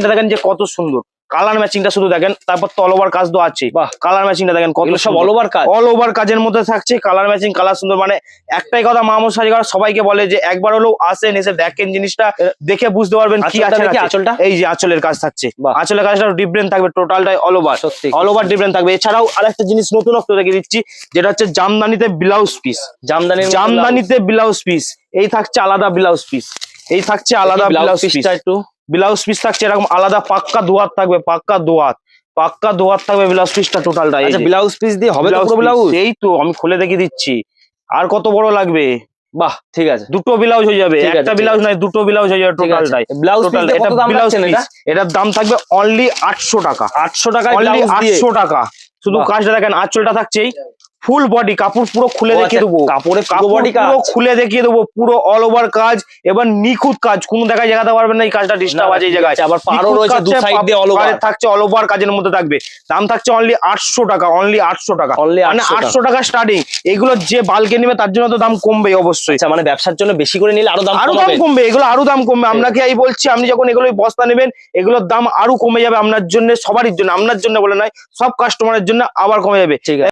দেখেন যে কত সুন্দর কালার ম্যাচিংটা শুধু দেখেন, তারপর তো অল ওভার কাজ তো আছে। বাহ, কালার ম্যাচিংটা দেখেন কত সব অল ওভার কাজ, অল ওভার কাজের মধ্যে থাকছে, কালার ম্যাচিং, কালার সুন্দর। মানে একটাই কথা মাহমুদ শাড়িঘর সবাইকে বলে যে একবার হলেও আসেন, এসে দেখেন জিনিসটা, দেখে বুঝতে পারবেন কি আছে। আঁচলটা এই যে আঁচলের কাজ থাকছে, আঁচলের কাজটা ডিফারেন্ট থাকবে, টোটালটাই অল ওভার, সত্যি অল ওভার ডিফারেন্ট থাকবে। এছাড়াও আরেকটা জিনিস নতুনত্ব দেখে দিচ্ছি, যেটা হচ্ছে জামদানিতে ব্লাউজ পিস। জামদানিতে ব্লাউজ পিস, এই থাকছে আলাদা ব্লাউজ পিস, এই থাকছে আলাদা ব্লাউজ পিসটা একটু ব্লাউজ পিস থাকছে এরকম আলাদা, পাক্কা দোয়াত থাকবে, পাক্কা দোয়াত থাকবে ব্লাউজ পিসটা টোটালটা। আচ্ছা, ব্লাউজ পিস দিয়ে হবে তো পুরো ব্লাউজ? এই তো আমি খুলে দেখিয়ে দিচ্ছি। আর কত বড় লাগবে? বাহ, ঠিক আছে, দুটো ব্লাউজ হয়ে যাবে, একটা ব্লাউজ নয় দুটো ব্লাউজ হয়ে যাবে টোটালটাই। ব্লাউজ পিস কত দাম রাখছেন এটা? এটার দাম থাকবে অনলি 800 টাকা। 800 টাকা, অনলি 800 টাকা। শুধু কাজটা দেখেন, আঁচলটা থাকছেই ফুল বডি, কাপড় পুরো খুলে দেখিয়ে দেবো, কাপড়ে বডি কাজ পুরো খুলে দেখিয়ে দেবো, পুরো অল ওভার কাজ। এবার নিখুঁত কাজ, কোনো জায়গায় জায়গাতে পারবেন না এই কাজটা ডিস্টার্ব আছে এই জায়গায়। আবার পাড়ও রয়েছে দু সাইড দিয়ে, অল ওভার থাকছে, অল ওভার কাজের মধ্যে থাকবে। দাম থাকছে অনলি 800 টাকা, অনলি 800 টাকা, মানে 800 টাকা স্টার্টিং। এগুলো যে বালকে নিবে তার জন্য তো দাম কমবে অবশ্যই। মানে ব্যবসার জন্য বেশি করে নিলে আরো দাম কমবে, এগুলো আরো দাম কমবে। আপনাকে এই বলছি, আপনি যখন এগুলো বস্তা নেবেন এগুলোর দাম আরো কমে যাবে আপনার জন্য, সবারই জন্য, আপনার জন্য বলে নয়, সব কাস্টমারের জন্য আবার কমে যাবে। ঠিক আছে।